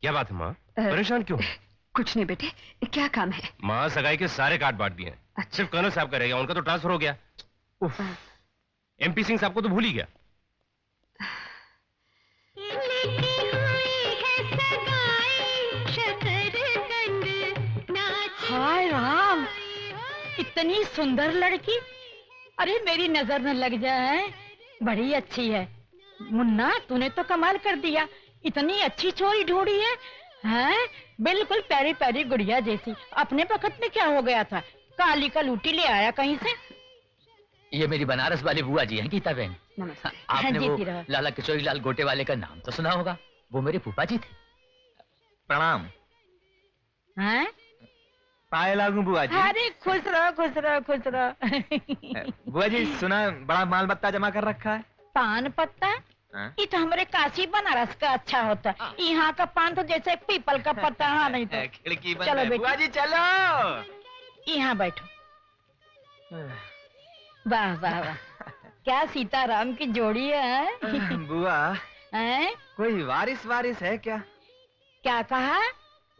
क्या बात है माँ, परेशान क्यों? कुछ नहीं बेटे, क्या काम है? माँ सगाई के सारे कार्ड बांट दिए हैं। अच्छा। सिर्फ कर्नल साहब का रह गया, उनका तो ट्रांसफर हो गया। उफ, MP सिंह साहब को तो भूल ही गया। हाय राम, इतनी सुंदर लड़की, अरे मेरी नजर न लग जाए, बड़ी अच्छी है। मुन्ना तूने तो कमाल कर दिया, इतनी अच्छी छोरी ढूंढी है, हैं? बिल्कुल प्यारी प्यारी गुड़िया जैसी। अपने वक्त में क्या हो गया था, काली का लूटी ले आया कहीं से। ये मेरी बनारस वाली बुआ जी हैं, गीता बहन। नमस्ते। आपने वो लाला किशोरी लाल गोटे वाले का नाम तो सुना होगा, वो मेरे फूफा जी थे। प्रणाम। हैं? पाए लागू बुआ जी। अरे खुश रहो खुश रहो खुश रहो। बुआ जी सुना बड़ा माल बत्ता जमा कर रखा है। पान पत्ता? ये तो हमारे काशी बनारस का अच्छा होता है, यहाँ का पान तो जैसे पीपल का पत्ता। हाँ नहीं तो खिड़की बंद चलो है। बुआ जी चलो, यहाँ बैठो। वाह वाह वाह, क्या सीताराम की जोड़ी है। बुआ हैं? कोई वारिस वारिस है क्या? क्या कहा?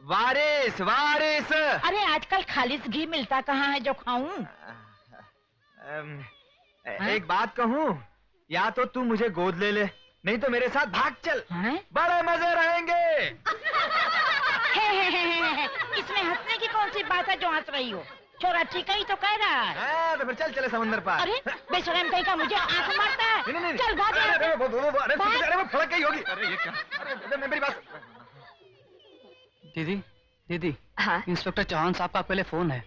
वारिस वारिस। अरे आजकल खालिस घी मिलता कहाँ है जो खाऊं? एक बात कहूँ, या तो तू मुझे गोद ले ले, नहीं तो मेरे साथ भाग चल। बड़े मजे रहेंगे। इसमें हंसने की कौन सी बात है जो हंस रही हो? छोरा ठीक ही तो कह रहा है। तो फिर चल चले समंदर पार। अरे बेशरम कहीं का मुझे आंख मारता है। नहीं, चल भाग। अरे वो फड़क गई होगी। अरे ये क्या? अरे मेरी बात। दीदी दीदी, हाँ? इंस्पेक्टर चौहान साहब का पहले फोन है।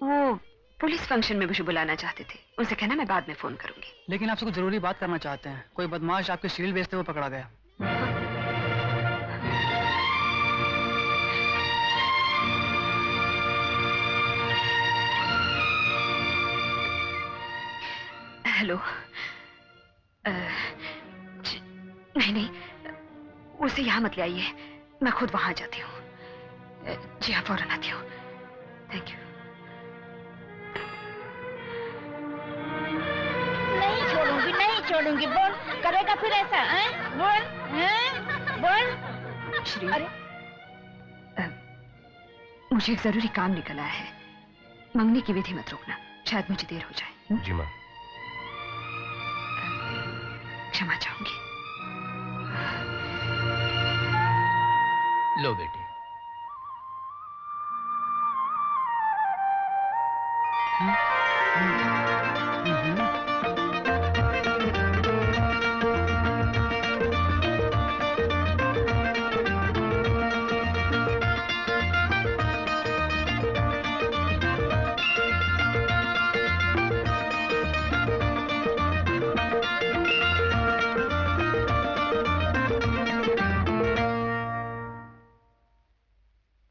वो पुलिस फंक्शन में मुझे बुलाना चाहते थे, उनसे कहना मैं बाद में फोन करूंगी। लेकिन आपसे कुछ जरूरी बात करना चाहते हैं। कोई बदमाश आपके सीरियल बेचते हुए पकड़ा गया। हेलो। नहीं नहीं, उसे यहाँ मत ले आइए, मैं खुद वहां जाती हूँ। जी हाँ, फौरन आती हूँ। Thank you. नहीं छोड़ूंगी। बोल, करेगा फिर ऐसा? बोल, बोल। श्री, अरे मुझे एक जरूरी काम निकला है, मंगनी की विधि मत रोकना, शायद मुझे देर हो जाए। जी माँ। क्षमा चाहूंगी। लो बेटे।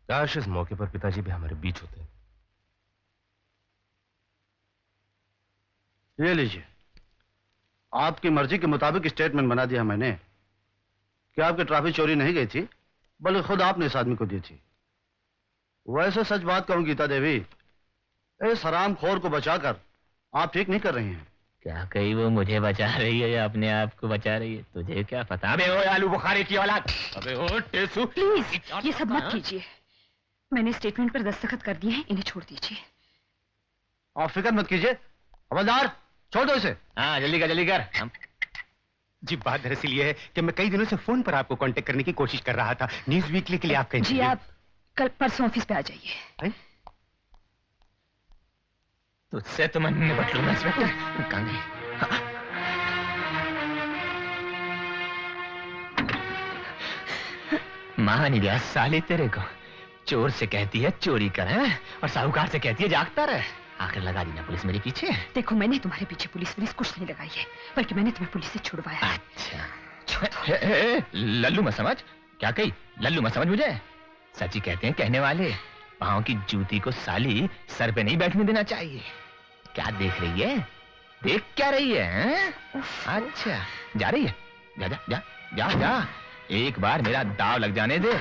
काश इस मौके पर पिताजी भी हमारे बीच होते। ये लीजिए, आपकी मर्जी के मुताबिक स्टेटमेंट बना दिया मैंने कि आपकी ट्रॉफी चोरी नहीं गई थी, बल्कि खुद आपने इस आदमी को दी थी। वैसे सच बात कहूं गीता देवी, इस हरामखोर को बचाकर आप ठीक नहीं कर रही हैं। क्या कही वो मुझे बचा रही है या अपने आप को बचा रही है, तुझे क्या पता? अबे ओ आलू बुखारे की औलाद, अबे ओ टेसू, प्लीज ये सब मत कीजिए। मैंने स्टेटमेंट पर दस्तखत कर दिए हैं, इन्हें छोड़ दीजिए। आप फिक्र मत कीजिए, हवलदार छोड़ दो इसे। हाँ जल्दी कर। जी बात दरअसल ये है कि मैं कई दिनों से फोन पर आपको कांटेक्ट करने की कोशिश कर रहा था, न्यूज वीकली के लिए आपका जी आप कल परसों ऑफिस पे आ जाइए। तुझसे तो मैं निपट लूंगा इंस्पेक्टर। कांगड़ी। मान ही गया साले तेरे को। चोर से कहती है चोरी कर है? और साहूकार से कहती है जागता रहे। आखिर लगा दी ना पुलिस मेरे पीछे। देखो मैंने तुम्हारे पीछे पुलिस कुछ नहीं लगाई है, बल्कि मैंने तुम्हें पुलिस से छुड़वाया। अच्छा लल्लू मत समझ। क्या कही? लल्लू मत समझ मुझे। सच्ची कहते हैं कहने वाले, पाँव की जूती को साली सर पे नहीं बैठने देना चाहिए। क्या देख रही है? देख क्या रही है? अच्छा जा रही है? जा जा जा जा जा। एक बार मेरा दाव लग जाने दे,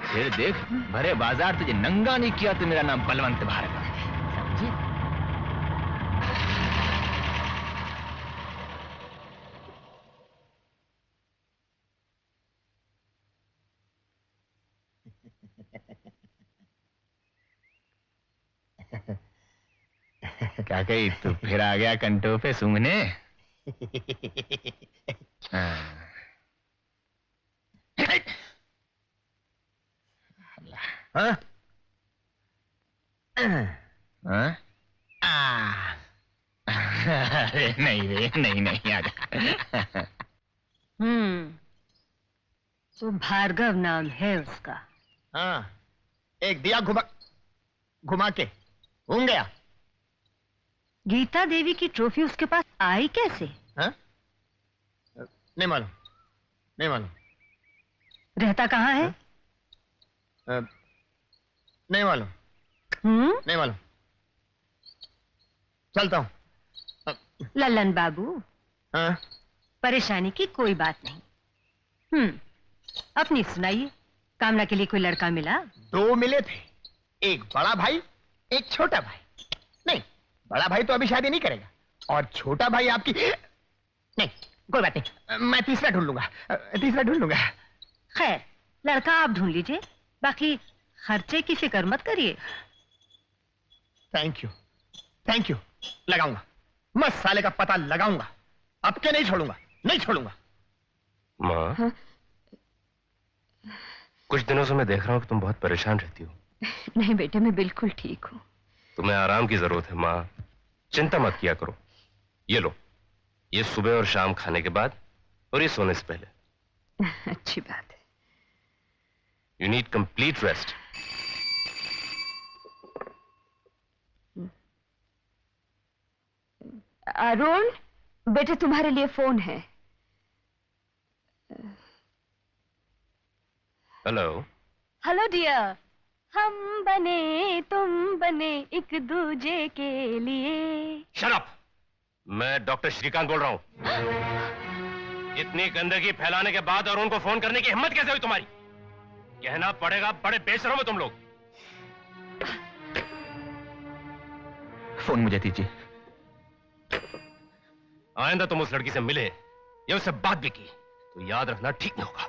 फिर देख भरे बाजार तुझे नंगा नहीं किया तो मेरा नाम बलवंत भार्गव। समझी? क्या कही तू फिर आ गया कंटो पे सूंघने? हाँ। हाँ? हाँ? अरे नहीं रे, नहीं आजा। तो भार्गव नाम है उसका। हाँ, एक दिया घुमा के घूम गया। गीता देवी की ट्रॉफी उसके पास आई कैसे? हाँ? नहीं मालूम। रहता कहाँ है? नहीं मालूम। नहीं मालूम। चलता हूँ। लल्लन बाबू, हाँ? परेशानी की कोई बात नहीं। अपनी सुनाइए, कामना के लिए कोई लड़का मिला? 2 मिले थे, एक बड़ा भाई, एक छोटा भाई। नहीं, बड़ा भाई तो अभी शादी नहीं करेगा, और छोटा भाई आपकी नहीं, कोई बात नहीं, मैं तीसरा ढूंढ लूंगा। खैर, लड़का आप ढूंढ लीजिए, बाकी खर्चे की फिक्र मत करिए। Thank you. लगाऊंगा, मैं साले का पता लगाऊंगा, अब के नहीं छोड़ूंगा। माँ, हाँ? कुछ दिनों से मैं देख रहा हूँ कि तुम बहुत परेशान रहती हो। नहीं बेटे, मैं बिल्कुल ठीक हूँ। तुम्हें आराम की जरूरत है माँ, चिंता मत किया करो। ये लो, ये सुबह और शाम खाने के बाद और ये सोने से पहले। अच्छी बात है। You need complete rest. Arun, बेटे तुम्हारे लिए फोन है। हेलो डियर, हम बने तुम बने एक दूजे के लिए। Shut up! मैं डॉक्टर श्रीकांत बोल रहा हूं। इतनी गंदगी फैलाने के बाद और उनको फोन करने की हिम्मत कैसे हुई तुम्हारी? कहना पड़ेगा, बड़े बेशरम हो तुम लोग। फोन मुझे दीजिए। आइंदा तुम उस लड़की से मिले या उससे बात भी की तो याद रखना ठीक नहीं होगा।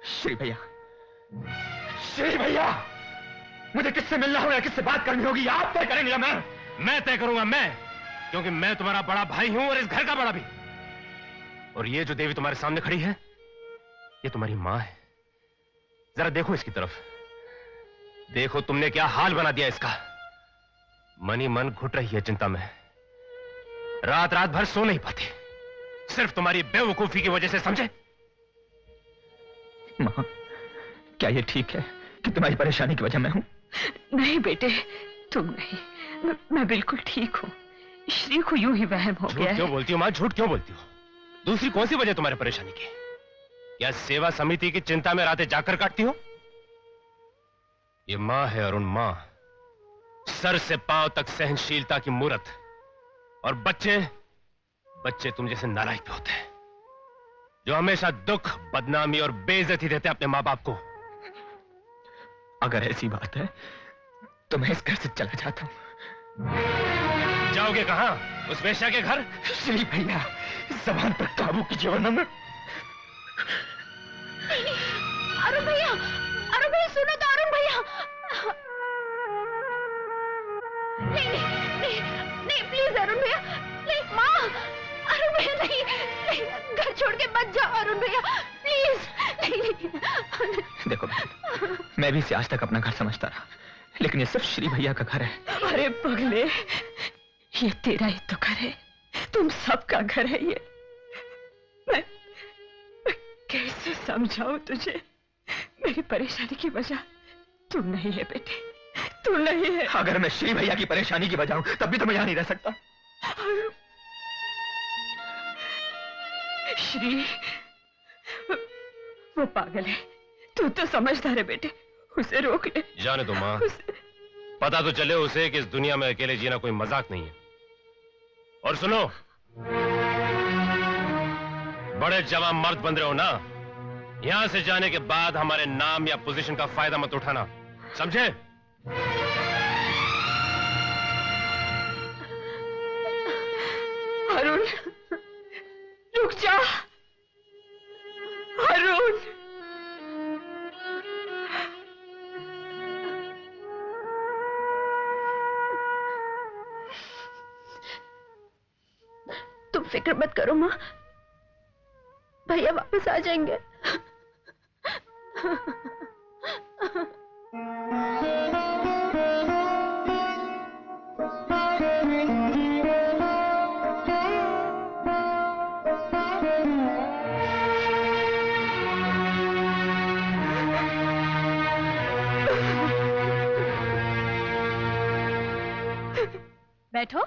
श्री भैया, मुझे किससे मिलना होगा, किससे बात करनी होगी, आप तय करेंगे या मैं तय करूंगा, क्योंकि मैं तुम्हारा बड़ा भाई हूं और इस घर का बड़ा भी। और ये जो देवी तुम्हारे सामने खड़ी है, ये तुम्हारी मां है। जरा देखो इसकी तरफ, देखो तुमने क्या हाल बना दिया इसका। मन ही मन घुट रही है चिंता में, रात भर सो नहीं पाते, सिर्फ तुम्हारी बेवकूफी की वजह से, समझे? मां, क्या ये ठीक है कि तुम्हारी परेशानी की वजह मैं हूं? नहीं बेटे, तुम नहीं, मैं बिल्कुल ठीक हूँ। श्री को यूं ही वहम हो गया है। क्यों बोलती हो मां, झूठ क्यों बोलती हो? दूसरी कौन सी वजह तुम्हारी परेशानी की? क्या सेवा समिति की चिंता में रातें जाकर काटती हो? ये मां है अरुण, मां, सर से पांव तक सहनशीलता की मूरत। और बच्चे तुम जैसे नालायक पे होते हैं, जो हमेशा दुख, बदनामी और बेइज्जती देते अपने मां बाप को। अगर ऐसी बात है तो मैं इस घर से चला जाता हूं। जाओगे कहां? उस वेश्या के घर? श्री भैया, जबान पर काबू कीजिए वरना मैं। अरुण भैया, सुनो तो अरुण भैया। नहीं, प्लीज अरुण भैया, नहीं माँ, अरुण भैया नहीं, घर छोड़ के मत जाओ अरुण भैया, प्लीज। नहीं। देखो मैं भी इसे आज तक अपना घर समझता रहा, लेकिन ये सिर्फ श्री भैया का घर है। अरे पगले, ये तेरा ही तो घर है, तुम सबका घर है ये। मैं कैसे समझाऊं तुझे? मेरी परेशानी की वजह तू नहीं है बेटे, तू नहीं है। अगर मैं श्री भैया की परेशानी की वजह हूं तब भी तो मैं यहां नहीं रह सकता। श्री वो पागल है, तू तो समझदार है बेटे, उसे रोक ले। जाने दो माँ, पता तो चले उसे कि इस दुनिया में अकेले जीना कोई मजाक नहीं है। और सुनो, बड़े जवान मर्द बन रहे हो ना, यहां से जाने के बाद हमारे नाम या पोजीशन का फायदा मत उठाना, समझे? अरुण, रुक जा। अरुण, फिक्र मत करो माँ, भैया वापस आ जाएंगे। बैठो।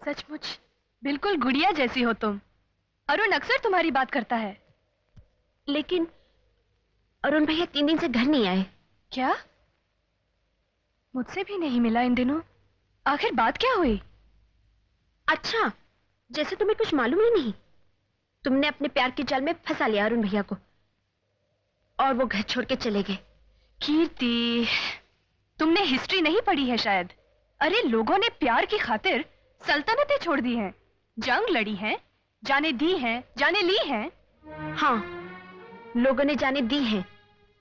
सचमुच बिल्कुल गुड़िया जैसी हो तुम। अरुण अक्सर तुम्हारी बात करता है। लेकिन अरुण भैया 3 दिन से घर नहीं आए। क्या? मुझसे भी नहीं मिला इन दिनों। आखिर बात क्या हुई? अच्छा, जैसे तुम्हें कुछ मालूम ही नहीं। तुमने अपने प्यार के जाल में फंसा लिया अरुण भैया को और वो घर छोड़ के चले गए। कीर्ति, तुमने हिस्ट्री नहीं पढ़ी है शायद। अरे लोगों ने प्यार की खातिर सल्तनतें छोड़ दी हैं, जंग लड़ी हैं, जाने दी हैं, जाने ली हैं। हाँ, लोगों ने जाने दी हैं,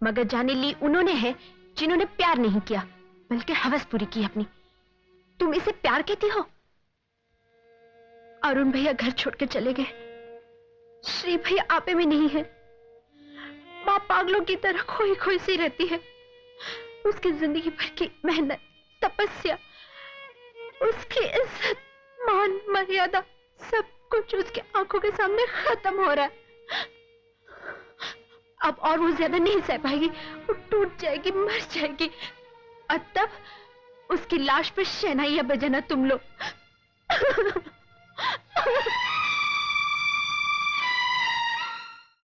मगर जाने ली उन्होंने है जिन्होंने प्यार नहीं किया बल्कि हवस पूरी की अपनी। तुम इसे प्यार कहती हो? अरुण भैया घर छोड़ के चले गए। श्री भैया आपे में नहीं है। माँ पागलों की तरह खोई खोई सी रहती है। उसकी जिंदगी भर की मेहनत, तपस्या, उसकी इज्जत, मान, मर्यादा, सब कुछ उसकी आंखों के सामने खत्म हो रहा है। अब और वो ज्यादा नहीं सह पाएगी, वो टूट जाएगी, मर जाएगी। और तब उसकी लाश पे शहनाइयां बजाना तुम लोग।